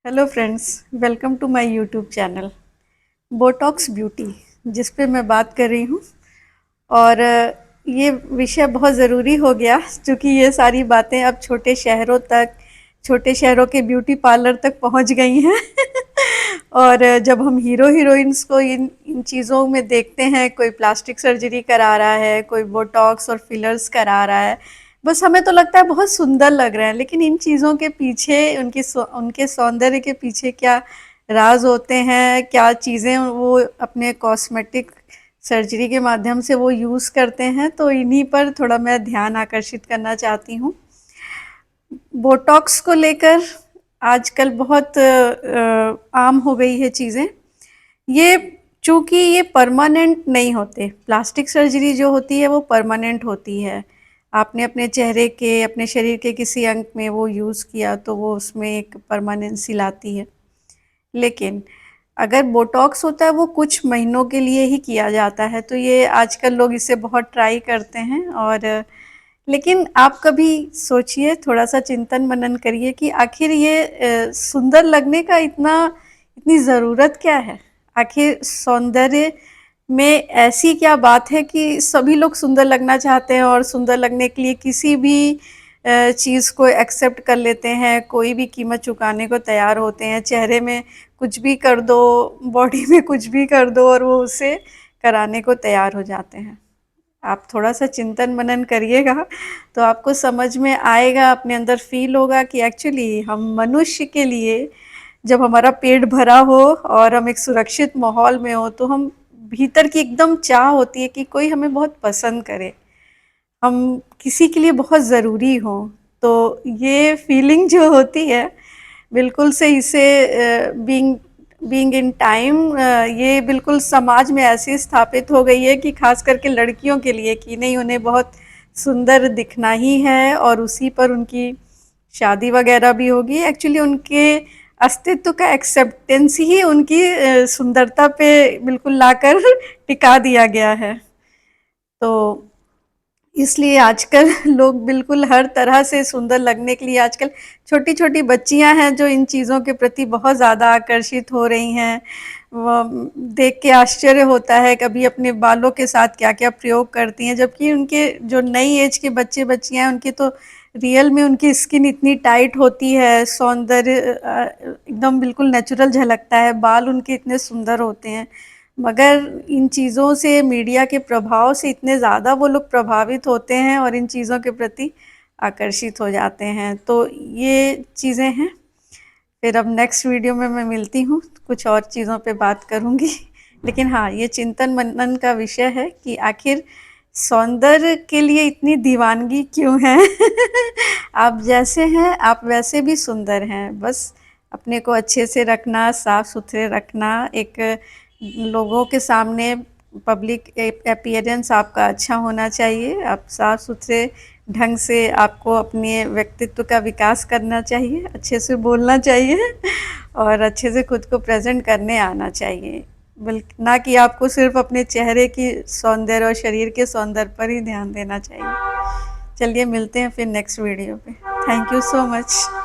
Hello friends, welcome to my YouTube channel Botox beauty, जिस पे मैं बात कर रही हूँ। और ये विषय बहुत ज़रूरी हो गया क्योंकि ये सारी बातें अब छोटे शहरों के ब्यूटी पार्लर तक पहुँच गई हैं। और जब हम हीरो हीरोइंस को इन इन चीज़ों में देखते हैं, कोई प्लास्टिक सर्जरी करा रहा है, कोई बोटॉक्स और फिलर्स करा रहा है, बस हमें तो लगता है बहुत सुंदर लग रहे हैं, लेकिन इन चीज़ों के पीछे उनके सौंदर्य के पीछे क्या राज होते हैं, क्या चीज़ें वो अपने कॉस्मेटिक सर्जरी के माध्यम से वो यूज़ करते हैं, तो इन्हीं पर थोड़ा मैं ध्यान आकर्षित करना चाहती हूँ। बोटॉक्स को लेकर आजकल बहुत आम हो गई है चीज़ें। ये चूँकि ये परमानेंट नहीं होते, प्लास्टिक सर्जरी जो होती है वो परमानेंट होती है। आपने अपने चेहरे के, अपने शरीर के किसी अंग में वो यूज़ किया तो वो उसमें एक परमानेंसी लाती है। लेकिन अगर बोटॉक्स होता है वो कुछ महीनों के लिए ही किया जाता है, तो ये आजकल लोग इसे बहुत ट्राई करते हैं। और लेकिन आप कभी सोचिए, थोड़ा सा चिंतन मनन करिए कि आखिर ये सुंदर लगने का इतनी ज़रूरत क्या है? आखिर सौंदर्य में ऐसी क्या बात है कि सभी लोग सुंदर लगना चाहते हैं और सुंदर लगने के लिए किसी भी चीज़ को एक्सेप्ट कर लेते हैं, कोई भी कीमत चुकाने को तैयार होते हैं। चेहरे में कुछ भी कर दो, बॉडी में कुछ भी कर दो और वो उसे कराने को तैयार हो जाते हैं। आप थोड़ा सा चिंतन मनन करिएगा तो आपको समझ में आएगा, अपने अंदर फील होगा कि एक्चुअली हम मनुष्य के लिए, जब हमारा पेट भरा हो और हम एक सुरक्षित माहौल में हो, तो हम भीतर की एकदम चाह होती है कि कोई हमें बहुत पसंद करे, हम किसी के लिए बहुत ज़रूरी हो। तो ये फीलिंग जो होती है, बिल्कुल से इसे बीइंग बीइंग इन टाइम, ये बिल्कुल समाज में ऐसी स्थापित हो गई है कि खास करके लड़कियों के लिए कि नहीं, उन्हें बहुत सुंदर दिखना ही है और उसी पर उनकी शादी वगैरह भी होगी। एक्चुअली उनके अस्तित्व का एक्सेप्टेंस ही उनकी सुंदरता पे बिल्कुल लाकर टिका दिया गया है। तो इसलिए आजकल लोग बिल्कुल हर तरह से सुंदर लगने के लिए, आजकल छोटी-छोटी बच्चियां हैं जो इन चीज़ों के प्रति बहुत ज़्यादा आकर्षित हो रही हैं। वो देख के आश्चर्य होता है, कभी अपने बालों के साथ क्या-क्या प्रयोग करती हैं, जबकि उनके जो नई एज के बच्चे-बच्चियां हैं, उनकी तो रियल में उनकी स्किन इतनी टाइट होती है, सौंदर्य एकदम बिल्कुल नेचुरल झलकता है, बाल उनके इतने सुंदर होते हैं। मगर इन चीज़ों से, मीडिया के प्रभाव से इतने ज़्यादा वो लोग प्रभावित होते हैं और इन चीज़ों के प्रति आकर्षित हो जाते हैं। तो ये चीज़ें हैं। फिर अब नेक्स्ट वीडियो में मैं मिलती हूँ, कुछ और चीज़ों पे बात करूँगी। लेकिन हाँ, ये चिंतन मनन का विषय है कि आखिर सौंदर्य के लिए इतनी दीवानगी क्यों है? आप जैसे हैं, आप वैसे भी सुंदर हैं। बस अपने को अच्छे से रखना, साफ सुथरे रखना, एक लोगों के सामने पब्लिक अपीयरेंस आपका अच्छा होना चाहिए। आप साफ सुथरे ढंग से, आपको अपने व्यक्तित्व का विकास करना चाहिए, अच्छे से बोलना चाहिए और अच्छे से खुद को प्रेजेंट करने आना चाहिए। ना कि आपको सिर्फ अपने चेहरे की सौंदर्य और शरीर के सौंदर्य पर ही ध्यान देना चाहिए। चलिए मिलते हैं फिर नेक्स्ट वीडियो पे। Thank you so much.